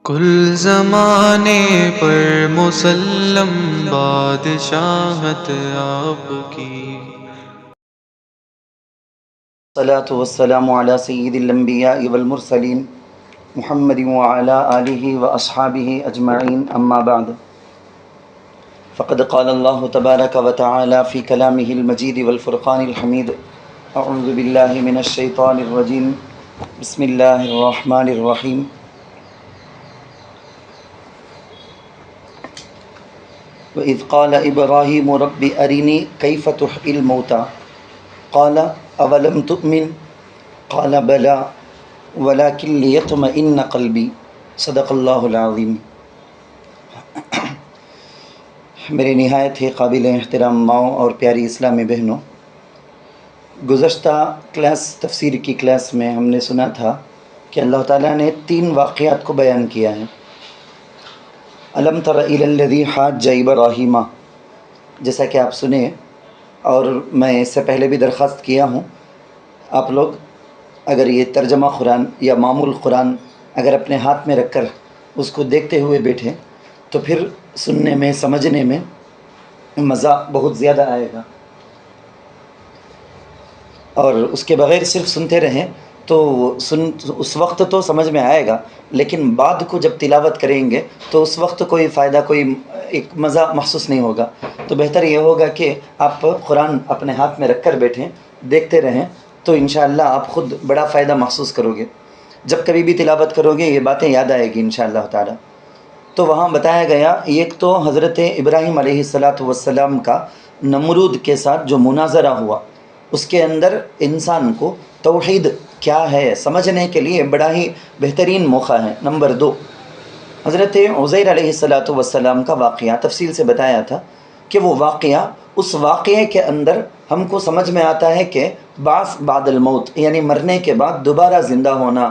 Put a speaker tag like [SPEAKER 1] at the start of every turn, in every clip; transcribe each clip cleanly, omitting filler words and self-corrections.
[SPEAKER 1] کل زمانے پر مسلم بادشاہت آپ کی۔
[SPEAKER 2] الصلاة والسلام على سید الانبیاء والمرسلین محمد وعلى آلہ واصحابہ اجمعین، اما بعد فقد قال اللہ تبارک وتعالی فی کلامہ المجید والفرقان الحمید، اعوذ باللہ من الشیطان الرجیم، بسم اللہ الرحمن الرحیم۔ وَإِذْ قَالَ إِبْرَاهِيمُ رَبِّ أَرِنِي كَيْفَ تُحْيِي الْمَوْتَى قَالَ أَوَلَمْ تُؤْمِنْ قَالَ بَلَى وَلَكِنْ لِيَطْمَئِنَّ قَلْبِي۔ صدق اللہ العظیم۔ میرے نہایت ہی قابل احترام ماؤں اور پیاری اسلامی بہنوں، گزشتہ تفسیر کی کلاس میں ہم نے سنا تھا کہ اللہ تعالیٰ نے 3 واقعات کو بیان کیا ہے۔ الم تر الی الذی حاج ابراہیم، جیسا کہ آپ سنیں، اور میں اس سے پہلے بھی درخواست کیا ہوں، آپ لوگ اگر یہ ترجمہ قرآن یا معمول قرآن اگر اپنے ہاتھ میں رکھ کر اس کو دیکھتے ہوئے بیٹھیں تو پھر سننے میں سمجھنے میں مزہ بہت زیادہ آئے گا، اور اس کے بغیر صرف سنتے رہیں تو اس وقت تو سمجھ میں آئے گا، لیکن بعد کو جب تلاوت کریں گے تو اس وقت کوئی فائدہ، کوئی ایک مزہ محسوس نہیں ہوگا۔ تو بہتر یہ ہوگا کہ آپ قرآن اپنے ہاتھ میں رکھ کر بیٹھیں، دیکھتے رہیں، تو انشاءاللہ آپ خود بڑا فائدہ محسوس کرو گے۔ جب کبھی بھی تلاوت کرو گے یہ باتیں یاد آئے گی انشاءاللہ تعالی۔ تو وہاں بتایا گیا، ایک تو حضرت ابراہیم علیہ السلام کا نمرود کے ساتھ جو مناظرہ ہوا، اس کے اندر انسان کو توحید کیا ہے سمجھنے کے لیے بڑا ہی بہترین موقع ہے۔ نمبر 2، حضرت عزیر علیہ السلام کا واقعہ تفصیل سے بتایا تھا کہ وہ واقعہ، اس واقعے کے اندر ہم کو سمجھ میں آتا ہے کہ بعث بعد الموت، یعنی مرنے کے بعد دوبارہ زندہ ہونا،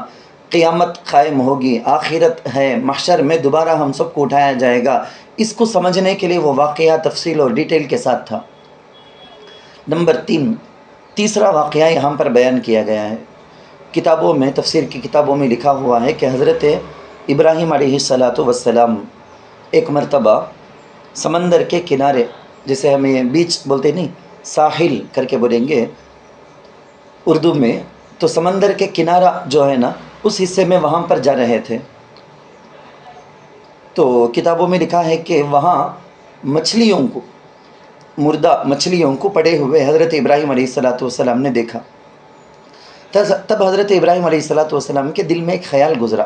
[SPEAKER 2] قیامت قائم ہوگی، آخرت ہے، محشر میں دوبارہ ہم سب کو اٹھایا جائے گا، اس کو سمجھنے کے لیے وہ واقعہ تفصیل اور ڈیٹیل کے ساتھ تھا۔ نمبر 3، تیسرا واقعہ یہاں پر بیان کیا گیا ہے، کتابوں میں، تفسیر کی کتابوں میں لکھا ہوا ہے کہ حضرت ابراہیم علیہ السلام ایک مرتبہ سمندر کے کنارے، جسے ہمیں بیچ بولتے نہیں، ساحل کر کے بولیں گے اردو میں، تو سمندر کے کنارہ جو ہے نا اس حصے میں وہاں پر جا رہے تھے۔ تو کتابوں میں لکھا ہے کہ وہاں مچھلیوں کو، مردہ مچھلیوں کو پڑے ہوئے حضرت ابراہیم علیہ السلام نے دیکھا۔ تب حضرت ابراہیم علیہ السلام کے دل میں ایک خیال گزرا،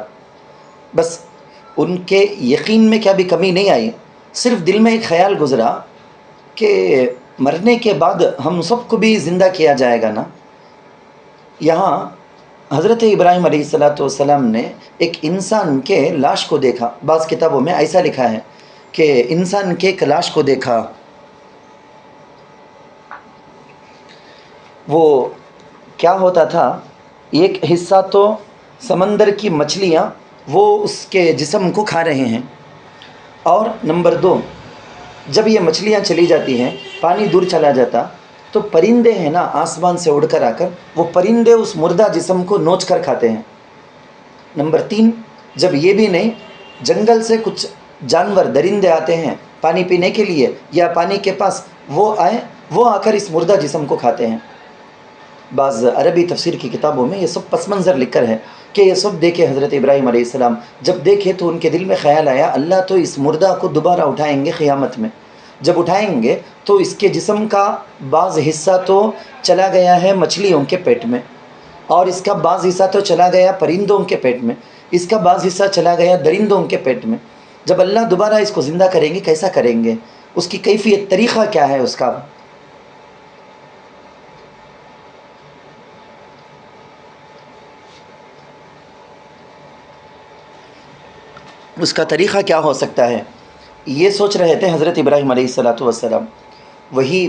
[SPEAKER 2] بس ان کے یقین میں کیا بھی کمی نہیں آئی، صرف دل میں ایک خیال گزرا کہ مرنے کے بعد ہم سب کو بھی زندہ کیا جائے گا نا۔ یہاں حضرت ابراہیم علیہ السلام نے ایک انسان کے لاش کو دیکھا، بعض کتابوں میں ایسا لکھا ہے کہ انسان کے ایک لاش کو دیکھا۔ وہ کیا ہوتا تھا، ایک حصہ تو سمندر کی مچھلیاں وہ اس کے جسم کو کھا رہے ہیں، اور نمبر 2، جب یہ مچھلیاں چلی جاتی ہیں، پانی دور چلا جاتا تو پرندے ہیں نا آسمان سے اڑ کر آ کر وہ پرندے اس مردہ جسم کو نوچ کر کھاتے ہیں۔ نمبر 3، جب یہ بھی نہیں، جنگل سے کچھ جانور درندے آتے ہیں پانی پینے کے لیے یا پانی کے پاس، وہ آ کر اس مردہ جسم کو کھاتے ہیں۔ بعض عربی تفسیر کی کتابوں میں یہ سب پس منظر لکھ کر ہے کہ یہ سب دیکھے حضرت ابراہیم علیہ السلام، جب دیکھے تو ان کے دل میں خیال آیا اللہ تو اس مردہ کو دوبارہ اٹھائیں گے قیامت میں، جب اٹھائیں گے تو اس کے جسم کا بعض حصہ تو چلا گیا ہے مچھلیوں کے پیٹ میں، اور اس کا بعض حصہ تو چلا گیا پرندوں کے پیٹ میں، اس کا بعض حصہ چلا گیا درندوں کے پیٹ میں۔ جب اللہ دوبارہ اس کو زندہ کریں گے کیسا کریں گے، اس کی کیفیت، طریقہ کیا ہے اس کا طریقہ کیا ہو سکتا ہے، یہ سوچ رہے تھے حضرت ابراہیم علیہ السلام۔ وہی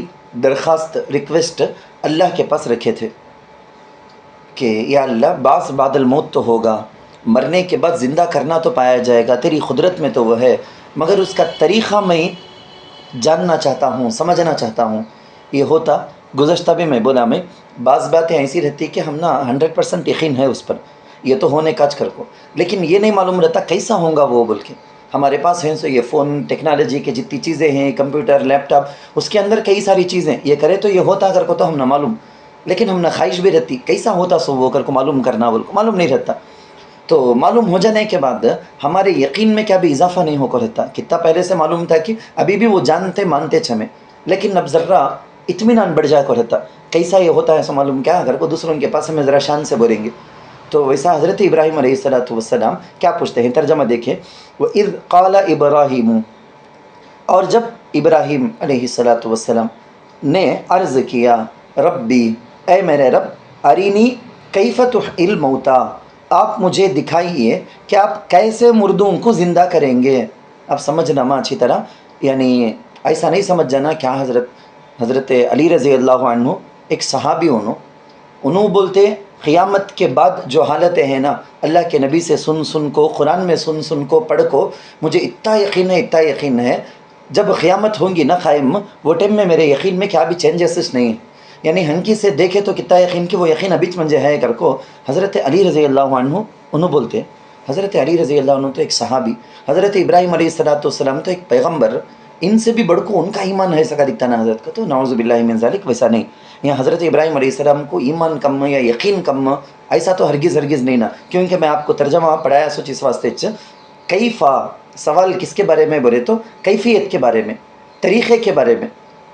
[SPEAKER 2] درخواست، ریکویسٹ اللہ کے پاس رکھے تھے کہ یا اللہ بعث بعد الموت تو ہوگا، مرنے کے بعد زندہ کرنا تو پایا جائے گا، تیری قدرت میں تو وہ ہے، مگر اس کا طریقہ میں جاننا چاہتا ہوں، سمجھنا چاہتا ہوں۔ یہ ہوتا، گزشتہ بھی میں بولا، میں بعض باتیں ایسی رہتی کہ ہم نا 100% یقین ہے اس پر، یہ تو ہونے کا کر کو، لیکن یہ نہیں معلوم رہتا کیسا ہوگا وہ بول کے. ہمارے پاس ہیں سو یہ فون ٹیکنالوجی کے جتنی چیزیں ہیں، کمپیوٹر، لیپ ٹاپ، اس کے اندر کئی ساری چیزیں یہ کرے تو یہ ہوتا کر کو تو ہم نہ معلوم، لیکن ہم نہ خواہش بھی رہتی کیسا ہوتا سو وہ کر کو معلوم کرنا بول کو معلوم نہیں رہتا. تو معلوم ہو جانے کے بعد ہمارے یقین میں کیا بھی اضافہ نہیں ہو کر رہتا. کتنا پہلے سے معلوم تھا کہ ابھی بھی وہ جانتے مانتے چھمیں، لیکن اب ذرا اطمینان بڑھ جا کر رہتا کیسا یہ ہوتا ہے سو معلوم کیا اگر کو دوسروں کے پاس ہمیں ذرا شان سے بولیں گے. تو ویسا حضرت ابراہیم علیہ السلام کیا پوچھتے ہیں، ترجمہ دیکھیں. وَإِذْ قَالَ إِبْرَاهِيمُ، اور جب ابراہیم علیہ السلام نے عرض کیا، ربی، اے میرے رب، ارینی کیف تحیی الموتیٰ، آپ مجھے دکھائیے کہ آپ کیسے مردوں کو زندہ کریں گے. اب سمجھنا ماں اچھی طرح، یعنی ایسا نہیں سمجھ جانا کیا حضرت علی رضی اللہ عنہ ایک صحابی انہوں بولتے قیامت کے بعد جو حالتیں ہیں نا، اللہ کے نبی سے سن کو، قرآن میں سن کو، پڑھ کو مجھے اتنا یقین ہے جب قیامت ہوں گی نا قائم، وہ ٹائم میں میرے یقین میں کیا بھی چینجز نہیں ہیں. یعنی ہنکی سے دیکھے تو کتنا یقین کہ وہ یقین ابھی منجے ہے کر کو حضرت علی رضی اللہ عنہ انہوں بولتے. حضرت علی رضی اللہ عنہ تو ایک صحابی، حضرت ابراہیم علیہ السلام تو ایک پیغمبر، ان سے بھی بڑھ کو ان کا ایمان ہے سکا دکھتا نا حضرت کا. تو نعوذ باللہ من ذالک ویسا نہیں. یہاں حضرت ابراہیم علیہ السلام کو ایمان کم یا یقین کم ایسا تو ہرگز نہیں نا، کیونکہ میں آپ کو ترجمہ پڑھایا سوچ اس واسطے کیفا، سوال کس کے بارے میں بولے تو کیفیت کے بارے میں، طریقے کے بارے میں.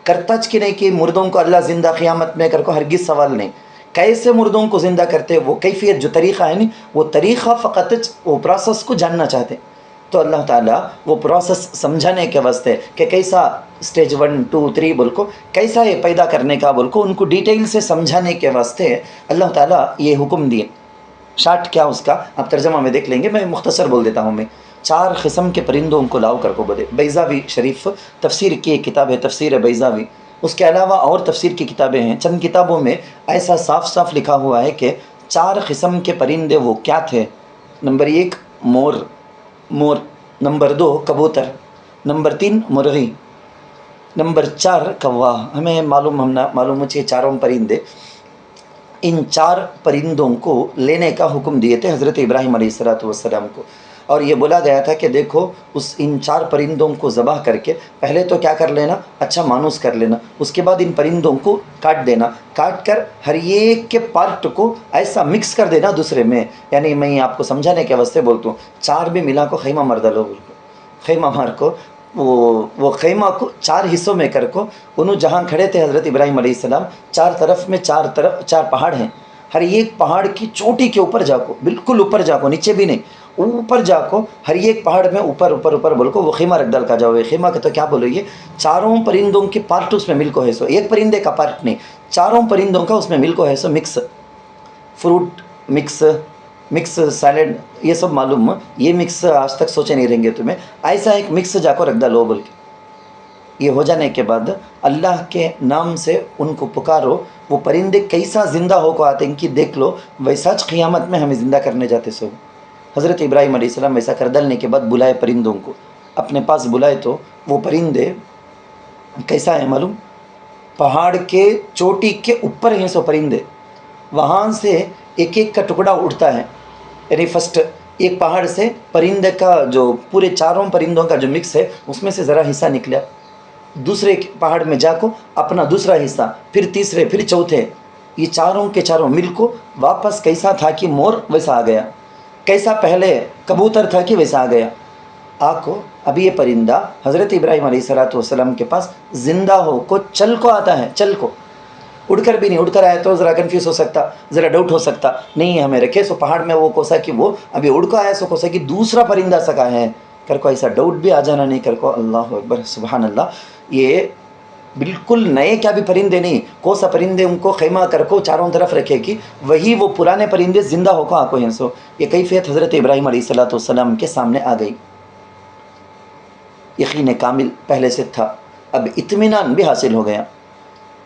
[SPEAKER 2] کرتاچ کی نہیں کہ مردوں کو اللہ زندہ قیامت میں کر کو ہرگز سوال نہیں. کیسے مردوں کو زندہ کرتے وہ کیفیت جو طریقہ ہے نہیں، وہ طریقہ فقط وہ پروسیس کو جاننا چاہتے. تو اللہ تعالیٰ وہ پروسیس سمجھانے کے واسطے کہ کیسا سٹیج 1 2 3 بول کو کیسا یہ پیدا کرنے کا بول کو ان کو ڈیٹیل سے سمجھانے کے واسطے اللہ تعالیٰ یہ حکم دیے. شارٹ کیا اس کا آپ ترجمہ میں دیکھ لیں گے، میں مختصر بول دیتا ہوں. میں 4 قسم کے پرندوں کو لاؤ کر کو بولے. بیضاوی شریف تفسیر کی ایک کتاب ہے، تفسیر بیضاوی. اس کے علاوہ اور تفسیر کی کتابیں ہیں. چند کتابوں میں ایسا صاف لکھا ہوا ہے کہ 4 قسم کے پرندے وہ کیا تھے. نمبر 1 مور، نمبر 2 کبوتر، نمبر 3 مرغی، نمبر 4 کوا. ہمیں معلوم ہے 4 پرندے. ان 4 پرندوں کو لینے کا حکم دیے تھے حضرت ابراہیم علیہ السلام کو. اور یہ بولا گیا تھا کہ دیکھو ان 4 پرندوں کو ذبح کر کے پہلے تو کیا کر لینا، اچھا مانوس کر لینا. اس کے بعد ان پرندوں کو کاٹ دینا، کاٹ کر ہر ایک کے پارٹ کو ایسا مکس کر دینا دوسرے میں. یعنی میں آپ کو سمجھانے کے واسطے بولتا ہوں، 4 بھی ملا کو خیمہ مار ڈالو، خیمہ مار کو وہ خیمہ کو 4 حصوں میں کر کو انہوں جہاں کھڑے تھے حضرت ابراہیم علیہ السلام 4 طرف میں 4 پہاڑ ہیں. ہر ایک پہاڑ کی چوٹی کے اوپر جا کو، بالکل اوپر جا کو، نیچے بھی نہیں، اوپر جا کو ہر ایک پہاڑ میں اوپر بول کو وہ خیمہ رکھ ڈال کا جاؤ. خیمہ کا تو کیا بولو، یہ 4 پرندوں کے پارٹ اس میں مل کو ہے سو، ایک پرندے کا پارٹ نہیں، 4 پرندوں کا اس میں مل کو ہے سو. مکس فروٹ، مکس سیلڈ، یہ سب معلوم. یہ مکس آج تک سوچے نہیں رہیں گے تمہیں. ایسا ایک مکس جا کو رکھ ڈالو بول کے. یہ ہو جانے کے بعد اللہ کے نام سے ان کو پکارو. وہ پرندے کیسا زندہ ہو کو آتے ہیں کہ دیکھ لو ویسا قیامت میں ہمیں زندہ کرنے جاتے سو. حضرت ابراہیم علیہ السلام ایسا کر ڈالنے کے بعد بلائے پرندوں کو اپنے پاس بلائے. تو وہ پرندے کیسا ہے معلوم، پہاڑ کے چوٹی کے اوپر ہیں سو پرندے. وہاں سے ایک کا ٹکڑا اٹھتا ہے. یعنی فرسٹ ایک پہاڑ سے پرندے کا جو پورے 4 پرندوں کا جو مکس ہے اس میں سے ذرا حصہ نکلا، دوسرے پہاڑ میں جا کو اپنا دوسرا حصہ، پھر تیسرے، پھر چوتھے. یہ 4 کے 4 مل کو واپس کیسا تھا کہ مور ویسا آ گیا، کیسا پہلے کبوتر تھا کہ ویسا آ گیا. کو ابھی یہ پرندہ حضرت ابراہیم علیہ السلام کے پاس زندہ ہو کو چل کو آتا ہے، چل کو، اڑ کر بھی نہیں. اڑ کر آیا تو ذرا کنفیوز ہو سکتا، ذرا ڈاؤٹ ہو سکتا، نہیں ہمیں رکھے سو پہاڑ میں وہ کوسا کہ وہ ابھی اڑ کو آیا سو کوسا کہ دوسرا پرندہ سکا ہے کر کو ایسا ڈاؤٹ بھی آ جانا نہیں کر کو. اللہ اکبر سبحان اللہ. یہ بالکل نئے کیا بھی پرندے نہیں، کوسا پرندے ان کو خیمہ کر کو 4 طرف رکھے کہ وہی وہ پرانے پرندے زندہ ہو کو آکو ہیں سو. یہ کیفیت حضرت ابراہیم علیہ السلام کے سامنے آ گئی. یقین کامل پہلے سے تھا، اب اطمینان بھی حاصل ہو گیا.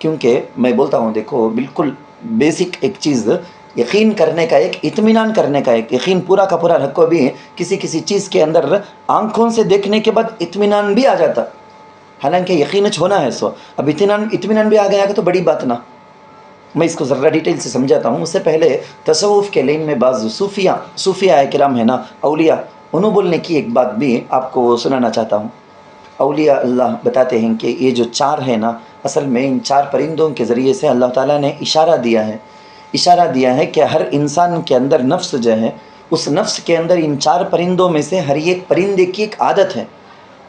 [SPEAKER 2] کیونکہ میں بولتا ہوں دیکھو بالکل بیسک ایک چیز یقین کرنے کا، ایک اطمینان کرنے کا، ایک یقین پورا کا پورا رکھو بھی کسی چیز کے اندر آنکھوں سے دیکھنے کے بعد اطمینان بھی آ جاتا. حالانکہ یقین ہونا ہے سو، اب اطمینان بھی آ گیا کہ تو بڑی بات نہ. میں اس کو ذرا ڈیٹیل سے سمجھاتا ہوں. اس سے پہلے تصوف کے لین میں بعض صوفیاء کرام ہیں نا، اولیاء، انہوں بولنے کی ایک بات بھی آپ کو سنانا چاہتا ہوں. اولیاء اللہ بتاتے ہیں کہ یہ جو چار ہے نا، اصل میں ان چار پرندوں کے ذریعے سے اللہ تعالیٰ نے اشارہ دیا ہے کہ ہر انسان کے اندر نفس جو ہے، اس نفس کے اندر ان چار پرندوں میں سے ہر ایک پرندے کی ایک عادت ہے.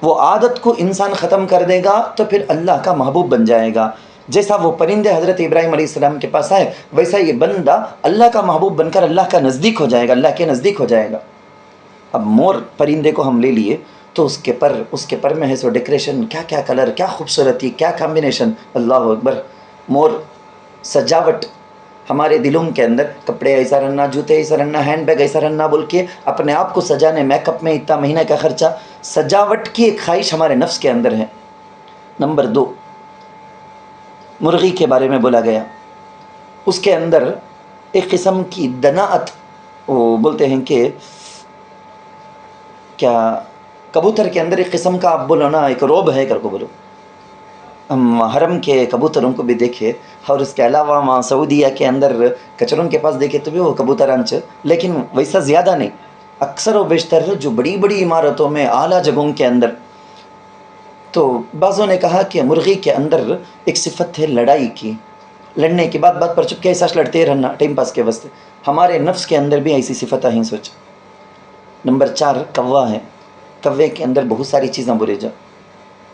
[SPEAKER 2] وہ عادت کو انسان ختم کر دے گا تو پھر اللہ کا محبوب بن جائے گا. جیسا وہ پرندے حضرت ابراہیم علیہ السلام کے پاس آئے، ویسا یہ بندہ اللہ کا محبوب بن کر اللہ کا نزدیک ہو جائے گا، اللہ کے نزدیک ہو جائے گا. اب مور پرندے کو ہم لے لیے تو اس کے پر میں ہے سو ڈیکوریشن، کیا کیا کلر، کیا خوبصورتی، کیا کمبینیشن، اللہ اکبر. مور سجاوٹ ہمارے دلوں کے اندر، کپڑے ایسا رہنا، جوتے ایسا رہنا، ہینڈ بیگ ایسا رہنا بول کے اپنے آپ کو سجانے، میک اپ میں اتنا مہینہ کا خرچہ، سجاوٹ کی ایک خواہش ہمارے نفس کے اندر ہے. نمبر 2، مرغی کے بارے میں بولا گیا، اس کے اندر ایک قسم کی دناعت، وہ بولتے ہیں کہ کیا، کبوتر کے اندر ایک قسم کا آپ بولو نا، ایک روب ہے کر کو بولو. ہم حرم کے کبوتروں کو بھی دیکھے، اور اس کے علاوہ وہاں سعودیہ کے اندر کچروں کے پاس دیکھے تو بھی وہ کبوتر انچ، لیکن ویسا زیادہ نہیں. اکثر و بیشتر جو بڑی بڑی عمارتوں میں، اعلیٰ جگہوں کے اندر، تو بعضوں نے کہا کہ مرغی کے اندر ایک صفت ہے لڑائی کی، لڑنے کی، بات پر چپ کے ایسا لڑتے رہنا ٹائم پاس کے واسطے. ہمارے نفس کے اندر بھی ایسی صفت ہیں، سوچ. نمبر 4، کوا ہے. کوے کے اندر بہت ساری چیزیں بولے جا،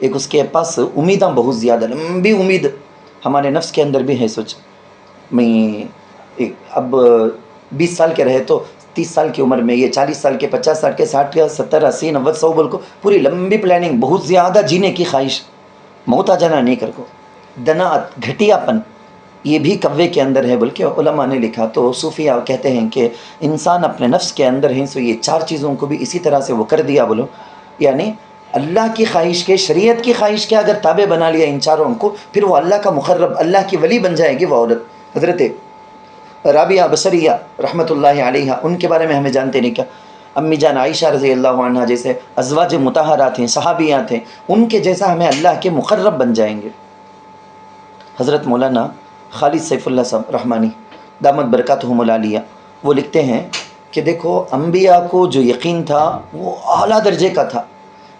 [SPEAKER 2] ایک اس کے پاس امیدیں بہت زیادہ، لمبی امید ہمارے نفس کے اندر بھی ہے. سوچ، میں اب 20 سال کے رہے تو 30 سال کی عمر میں، یہ 40 سال کے، 50 سال کے، 60 کے، 70، 80، 90، 100 بول کو پوری لمبی پلاننگ، بہت زیادہ جینے کی خواہش، موت آ جانا نہیں کر کو، دناعت، گھٹیا پن، یہ بھی کوے کے اندر ہے بول کے علماء نے لکھا. تو صوفیاء کہتے ہیں کہ انسان اپنے نفس کے اندر ہے سو یہ 4 چیزوں کو بھی اسی طرح سے وہ کر دیا بولو، یعنی اللہ کی خواہش کے، شریعت کی خواہش کے اگر تابع بنا لیا ان چاروں کو، پھر وہ اللہ کا مقرب، اللہ کی ولی بن جائے گی وہ عورت. حضرت رابعہ بصریہ رحمۃ اللہ علیہ، ان کے بارے میں ہمیں جانتے نہیں کیا، امی جان عائشہ رضی اللہ عنہ جیسے ازواج مطہرات ہیں، صحابیات ہیں، ان کے جیسا ہمیں اللہ کے مقرب بن جائیں گے. حضرت مولانا خالد سیف اللہ صاحب رحمانی دامت برکاتہم العالیہ، وہ لکھتے ہیں کہ دیکھو، انبیاء کو جو یقین تھا وہ اعلیٰ درجے کا تھا،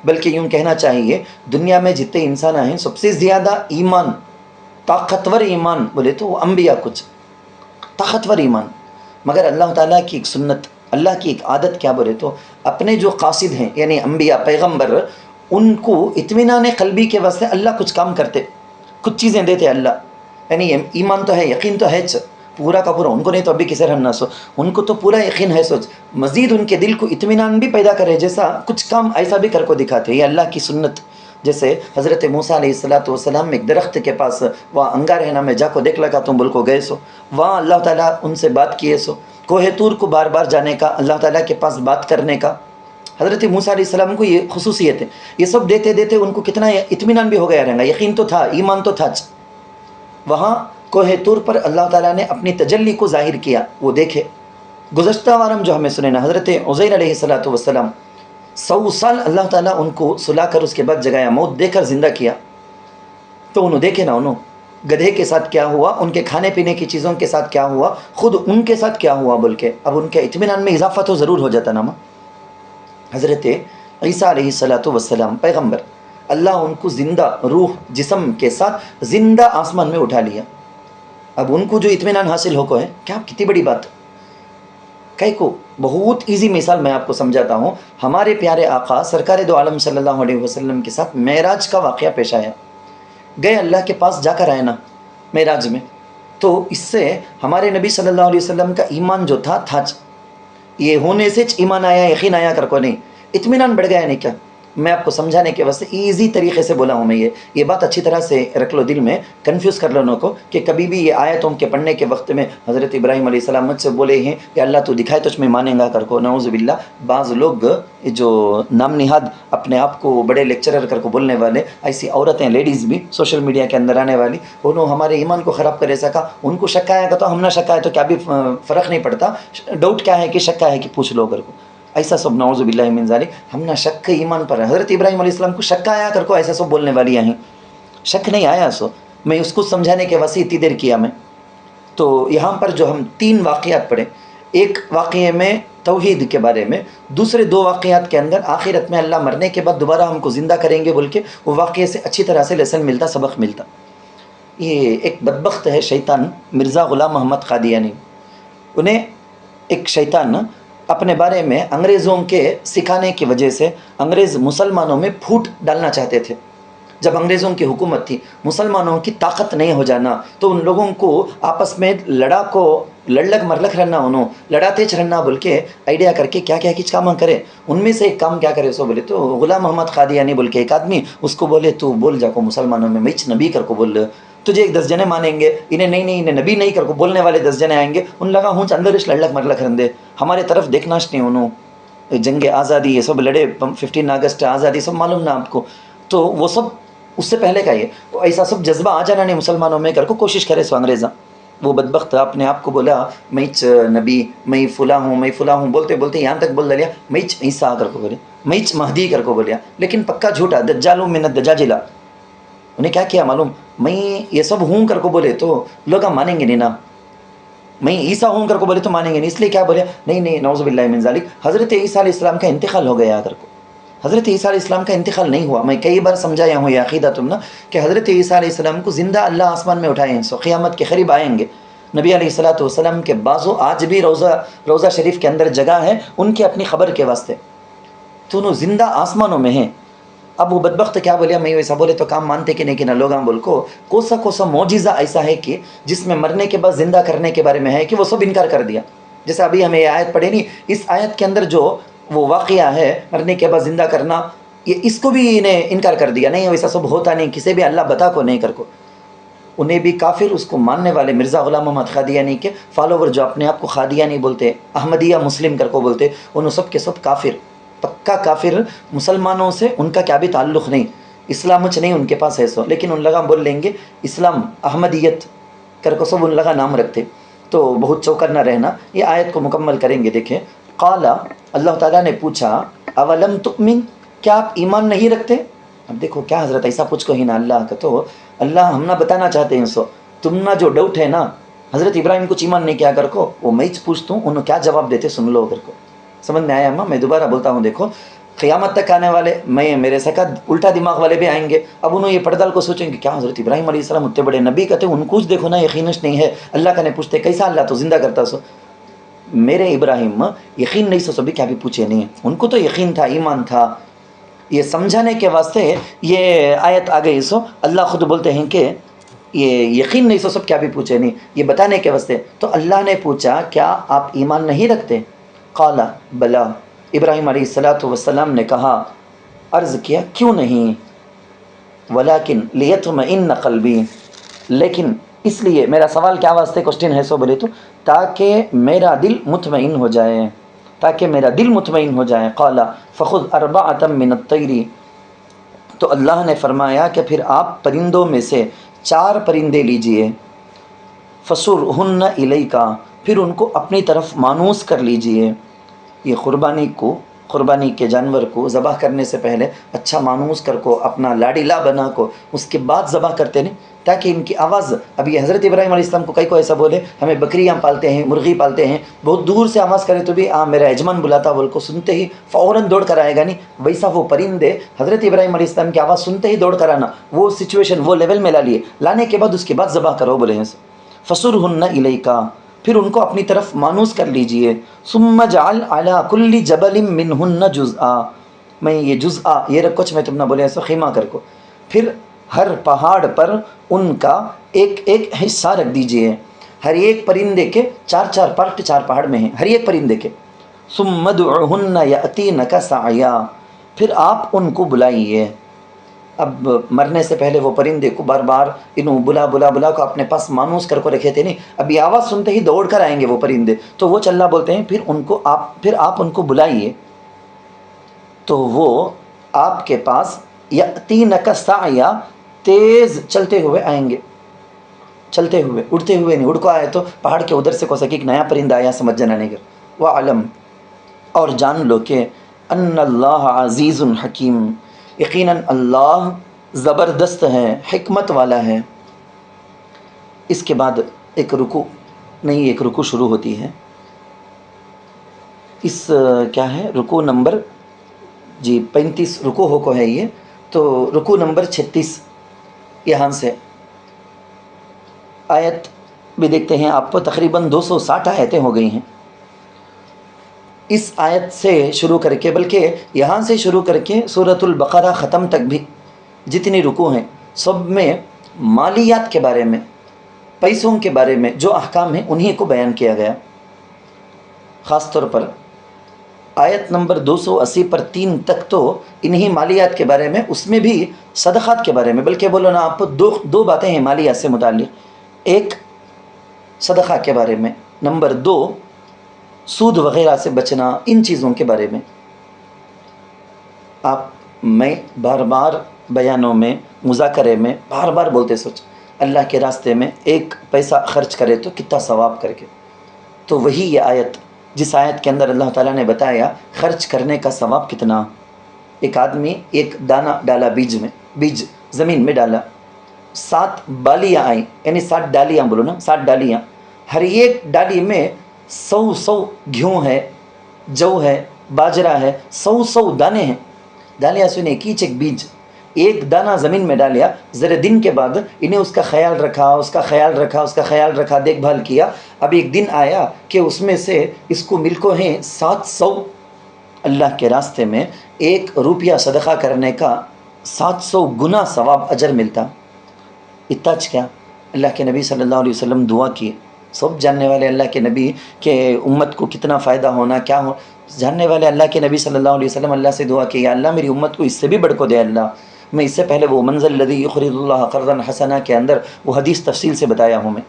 [SPEAKER 2] بلکہ یوں کہنا چاہیے دنیا میں جتنے انسان ہیں سب سے زیادہ ایمان، طاقتور ایمان بولے تو وہ انبیاء، کچھ طاقتور ایمان. مگر اللہ تعالیٰ کی ایک سنت، اللہ کی ایک عادت کیا بولے تو اپنے جو قاصد ہیں یعنی انبیاء، پیغمبر، ان کو اطمینان قلبی کے واسطے اللہ کچھ کام کرتے، کچھ چیزیں دیتے اللہ. یعنی ایمان تو ہے، یقین تو ہے پورا کا پورا، ان کو نہیں تو ابھی کسے رہنا سو، ان کو تو پورا یقین ہے. سوچ، مزید ان کے دل کو اطمینان بھی پیدا کرے، جیسا کچھ کام ایسا بھی کر کو دکھاتے. یہ اللہ کی سنت. جیسے حضرت موسیٰ علیہ السلام ایک درخت کے پاس، وہاں انگار ہے نا، میں جا کو دیکھ لگا تم بول کو گئے سو، وہاں اللہ تعالیٰ ان سے بات کیے سو. کوہ طور کو بار بار جانے کا، اللہ تعالیٰ کے پاس بات کرنے کا، حضرت موسیٰ علیہ السلام کو یہ خصوصیت ہے. یہ سب دیتے دیتے ان کو کتنا اطمینان بھی ہو گیا رہنا، یقین تو تھا، ایمان تو تھا. وہاں کوہ طور پر اللہ تعالیٰ نے اپنی تجلی کو ظاہر کیا، وہ دیکھے. گزشتہ وارم جو ہمیں سنے نا، حضرت عزیر علیہ السلام 100 سال اللہ تعالیٰ ان کو سلا کر اس کے بعد جگایا، موت دے کر زندہ کیا. تو انہوں دیکھے نا، انہوں گدھے کے ساتھ کیا ہوا، ان کے کھانے پینے کی چیزوں کے ساتھ کیا ہوا، خود ان کے ساتھ کیا ہوا بول کے اب ان کے اطمینان میں اضافہ تو ضرور ہو جاتا نا. حضرت عیسیٰ علیہ السلام پیغمبر، اللہ ان کو زندہ روح جسم کے ساتھ زندہ آسمان میں اٹھا لیا. اب ان کو جو اطمینان حاصل ہو کو ہے، کیا کتنی بڑی بات. کئی کو بہت ایزی مثال میں آپ کو سمجھاتا ہوں. ہمارے پیارے آقا سرکار دو عالم صلی اللہ علیہ وسلم کے ساتھ معراج کا واقعہ پیش آیا. گئے اللہ کے پاس جا کر آئے نا معراج میں، تو اس سے ہمارے نبی صلی اللہ علیہ وسلم کا ایمان جو تھا یہ ہونے سے ایمان آیا، یقین آیا کر کو نہیں، اطمینان بڑھ گیا نہیں. کیا میں آپ کو سمجھانے کے واسطے ایزی طریقے سے بولا ہوں. میں یہ بات اچھی طرح سے رکھ لو دل میں، کنفیوز کر لو ان کو کہ کبھی بھی یہ آیتوں کے پڑھنے کے وقت میں حضرت ابراہیم علیہ السلام مجھ سے بولے ہیں کہ اللہ تو دکھائے تجھ میں مانیں گا کر کو، نعوذ باللہ. بعض لوگ جو نام نہاد اپنے آپ کو بڑے لیکچرر کر کو بولنے والے، ایسی عورتیں، لیڈیز بھی سوشل میڈیا کے اندر آنے والی، انہوں ہمارے ایمان کو خراب کرے سکا. ان کو شک آیا گا تو ہم نہ شک آئے تو کیا بھی فرق نہیں پڑتا. ڈاؤٹ کیا ہے کہ شک ہے کہ پوچھ لو کر کو، ایسا سب نعوذ باللہ من ذالک. ہم نہ شک ایمان پر ہے. حضرت ابراہیم علیہ السلام کو شک آیا کر کو ایسا سب بولنے والی ہیں، شک نہیں آیا. سو میں اس کو سمجھانے کے واسطے اتنی دیر کیا. میں تو یہاں پر جو ہم 3 واقعات پڑھیں، ایک واقعے میں توحید کے بارے میں، دوسرے 2 واقعات کے اندر آخرت میں اللہ مرنے کے بعد دوبارہ ہم کو زندہ کریں گے بول کے وہ واقعے سے اچھی طرح سے لیسن ملتا، سبق ملتا۔ یہ ایک بدبخت ہے شیطان، مرزا غلام محمد قادیانی، انہیں ایک شیطان اپنے بارے میں انگریزوں کے سکھانے کی وجہ سے انگریز مسلمانوں میں پھوٹ ڈالنا چاہتے تھے۔ جب انگریزوں کی حکومت تھی، مسلمانوں کی طاقت نہیں ہو جانا، تو ان لوگوں کو آپس میں لڑلک مرلک رہنا، انہوں لڑاتے چڑھنا بول کے آئیڈیا کر کے کیا کچھ کام کرے۔ ان میں سے ایک کام کیا کرے سو بولے تو غلام محمد قادیانی بول کے ایک آدمی، اس کو بولے تو بول جا کو مسلمانوں میں مچ نبی کر کو بول، تجھے ایک 10 جنے مانیں گے، انہیں نہیں انہیں نبی نہیں کر کو بولنے والے 10 جنے آئیں گے، ان لگا ہوں اندرش لڑلک مرلک رندے ہمارے طرف دیکھناش نہیں، انہوں جنگ آزادی یہ سب لڑے، 15 اگست آزادی سب معلوم نا آپ کو، تو وہ سب اس سے پہلے کا یہ ایسا سب جذبہ آ جانا نہیں مسلمانوں میں کر کو کوشش کرے سو انگریزاں۔ وہ بدبخت اپنے آپ کو بولا میں نبی، میں فلاں ہوں بولتے بولتے یہاں تک بول دیا میں عیسیٰ کر کو بولے، میں مہدی کر کو بولیا، لیکن پکا جھوٹا، دجالوں من الدجاجلہ۔ انہیں کیا کیا معلوم، میں یہ سب ہوں کر کو بولے تو لوگ مانیں گے نہیں نا، میں عیسیٰ ہوں کر کو بولے تو مانیں گے نہیں، اس لیے کیا بولے نہیں نعوذ باللہ من ذالک، حضرت عیسیٰ علیہ السلام کا انتقال ہو گیا کر کو، حضرت عیسیٰ علیہ السلام کا انتقال نہیں ہوا۔ میں کئی بار سمجھایا ہوں یہ عقیدہ تم نا کہ حضرت عیسیٰ علیہ السلام کو زندہ اللہ آسمان میں اٹھائیں، سو قیامت کے قریب آئیں گے۔ نبی علیہ الصلوۃ والسلام کے بازو آج بھی روضہ شریف کے اندر جگہ ہے ان کی اپنی خبر کے واسطے، تو انہوں زندہ آسمانوں میں ہیں۔ اب وہ بدبخت کیا بولیا، میں ویسا بولے تو کام مانتے کہ نہیں کہ نہ لوگاں بول کو کوسا معجزہ ایسا ہے کہ جس میں مرنے کے بعد زندہ کرنے کے بارے میں ہے کہ وہ سب انکار کر دیا۔ جیسے ابھی ہمیں یہ آیت پڑھے نہیں، اس آیت کے اندر جو وہ واقعہ ہے مرنے کے بعد زندہ کرنا، یہ اس کو بھی انہیں انکار کر دیا، نہیں ویسا سب ہوتا نہیں، کسی بھی اللہ بتا کو نہیں کر کو۔ انہیں بھی کافر اس کو ماننے والے مرزا غلام محمد قادیانی کے فالوور جو اپنے آپ کو قادیانی بولتے، احمدیہ مسلم کر کو بولتے، انہوں سب کے سب کافر، پکا کافر، مسلمانوں سے ان کا کیا بھی تعلق نہیں، اسلام نہیں ان کے پاس ہے سو، لیکن ان لگا بول لیں گے اسلام احمدیت کر کو سب ان لگا نام رکھتے۔ تو بہت چوکر نہ رہنا، یہ آیت کو مکمل کریں گے۔ دیکھیں قال، اللہ تعالیٰ نے پوچھا اولم تؤمن، کیا آپ ایمان نہیں رکھتے؟ اب دیکھو کیا حضرت ایسا پوچھ کو ہی نا اللہ کا، تو اللہ ہم نہ بتانا چاہتے ہیں سو تم نہ جو ڈاؤٹ ہے نا، حضرت ابراہیم کچھ ایمان نہیں کیا کر کو، وہ میں پوچھتا ہوں انہوں کیا جواب دیتے سن لو کر کو، سمجھ میں آیا؟ میں دوبارہ بولتا ہوں، دیکھو قیامت تک آنے والے میرے سکت الٹا دماغ والے بھی آئیں گے، اب انہوں یہ پڑدال کو سوچیں کہ کیا حضرت ابراہیم علیہ السلام اتنے بڑے نبی کہتے ان کچھ دیکھو نا یقینش نہیں ہے، اللہ کا نے پوچھتے کیسا اللہ تو زندہ کرتا سو، میرے ابراہیم یقین نہیں سو بھی کیا بھی پوچھے نہیں، ان کو تو یقین تھا، ایمان تھا۔ یہ سمجھانے کے واسطے یہ آیت آ گئی سو، اللہ خود بولتے ہیں کہ یہ یقین نہیں سو سب کیا بھی پوچھے نہیں، یہ بتانے کے واسطے۔ تو اللہ نے پوچھا کیا آپ ایمان نہیں رکھتے؟ قال بلا، ابراہیم علیہ السلام نے کہا، عرض کیا کیوں نہیں، ولیکن لیطمئن قلبی، لیکن اس لیے، میرا سوال کیا واسطے کوشچن ہے سو بولے تو تاکہ میرا دل مطمئن ہو جائے، تاکہ میرا دل مطمئن ہو جائے۔ قال فخذ اربعۃ من الطیر، تو اللہ نے فرمایا کہ پھر آپ پرندوں میں سے 4 پرندے لیجئے، فصرہن الیک، پھر ان کو اپنی طرف مانوس کر لیجئے۔ یہ قربانی کے جانور کو ذبح کرنے سے پہلے اچھا مانوس کر کو، اپنا لاڈیلا بنا کو، اس کے بعد ذبح کرتے نہیں، تاکہ ان کی آواز، اب یہ حضرت ابراہیم علیہ السلام کو کئی کو ایسا بولے ہمیں بکریاں پالتے ہیں، مرغی پالتے ہیں، بہت دور سے آواز کرے تو بھی میرا یجمان بلاتا بول کو سنتے ہی فوراً دوڑ کر آئے گا نہیں، ویسا وہ پرندے حضرت ابراہیم علیہ السلام کی آواز سنتے ہی دوڑ کر آنا، وہ سچویشن وہ لیول میں لانے کے بعد اس کے بعد ذبح کرو بولے ہیں۔ فصرہن الیک، پھر ان کو اپنی طرف مانوس کر لیجئے۔ ثم جعل علی کل جبل منہن جزءا، میں یہ جزء یہ رکھ کچھ میں تم نہ بولے ایسا خیمہ کر کو، پھر ہر پہاڑ پر ان کا ایک ایک حصہ رکھ دیجئے، ہر ایک پرندے کے 4 پارٹ 4 پہاڑ میں ہیں ہر ایک پرندے کے۔ ثم ادعہن یأتینک سعیا، پھر آپ ان کو بلائیے۔ اب مرنے سے پہلے وہ پرندے کو بار بار انہوں بلا کو اپنے پاس مانوس کر کو رکھے تھے نہیں، اب یہ آواز سنتے ہی دوڑ کر آئیں گے وہ پرندے، تو وہ چلا بولتے ہیں پھر آپ ان کو بلائیے، تو وہ آپ کے پاس یأتینک سعیا، تیز چلتے ہوئے آئیں گے، چلتے ہوئے، اڑتے ہوئے نہیں، اڑ کو آئے تو پہاڑ کے ادھر سے کو سکی ایک نیا پرندہ آیا سمجھ جانا نہیں کر۔ وعلم، اور جان لو کہ ان اللہ عزیز حکیم، یقیناً اللہ زبردست ہے، حکمت والا ہے۔ اس کے بعد ایک رکوع نہیں ایک رکوع شروع ہوتی ہے، اس کیا ہے رکوع نمبر جی 35 رکوع ہو کو ہے یہ، تو رکوع نمبر 36 یہاں سے آیت بھی دیکھتے ہیں آپ کو، تقریباً 260 آیتیں ہو گئی ہیں۔ اس آیت سے شروع کر کے، بلکہ یہاں سے شروع کر کے سورۃ البقرہ ختم تک بھی جتنی رکوع ہیں سب میں مالیات کے بارے میں، پیسوں کے بارے میں جو احکام ہیں انہی کو بیان کیا گیا۔ خاص طور پر آیت نمبر 280 پر 3 تک تو انہی مالیات کے بارے میں، اس میں بھی صدقات کے بارے میں، بلکہ بولو نا آپ دو باتیں ہیں مالیات سے متعلق، ایک صدقہ کے بارے میں، نمبر 2 سود وغیرہ سے بچنا، ان چیزوں کے بارے میں۔ میں بار بار بیانوں میں، مذاکرے میں بار بار بولتے سوچ، اللہ کے راستے میں ایک پیسہ خرچ کرے تو کتنا ثواب کر کے، تو وہی یہ آیت، جس آیت کے اندر اللہ تعالیٰ نے بتایا خرچ کرنے کا ثواب کتنا۔ ایک آدمی ایک دانہ ڈالا بیج زمین میں ڈالا، 7 بالیاں آئیں، یعنی 7 ڈالیاں، بولو نا 7 ڈالیاں، ہر ایک ڈالی میں 100 گھیوں ہے، جو ہے، باجرہ ہے، 100 دانے ہیں۔ ڈالیاں سنے کیچ ایک بیج، ایک دانہ زمین میں ڈالیا، ذرا دن کے بعد انہیں اس کا خیال رکھا، دیکھ بھال کیا۔ اب ایک دن آیا کہ اس میں سے اس کو ملکو ہیں 700، اللہ کے راستے میں 1 روپیہ صدقہ کرنے کا 700 گنا ثواب اجر ملتا۔ اتنا کیا، اللہ کے نبی صلی اللہ علیہ وسلم دعا کیے، سب جاننے والے اللہ کے نبی کہ امت کو کتنا فائدہ ہونا، کیا ہو، جاننے والے اللہ کے نبی صلی اللہ علیہ وسلم اللہ سے دعا کی، یا اللہ میری امت کو اس سے بھی بڑھ کو دے اللہ۔ میں اس سے پہلے وہ منزل الذی یقرض اللہ قرضا حسنا کے اندر وہ حدیث تفصیل سے بتایا ہوں میں،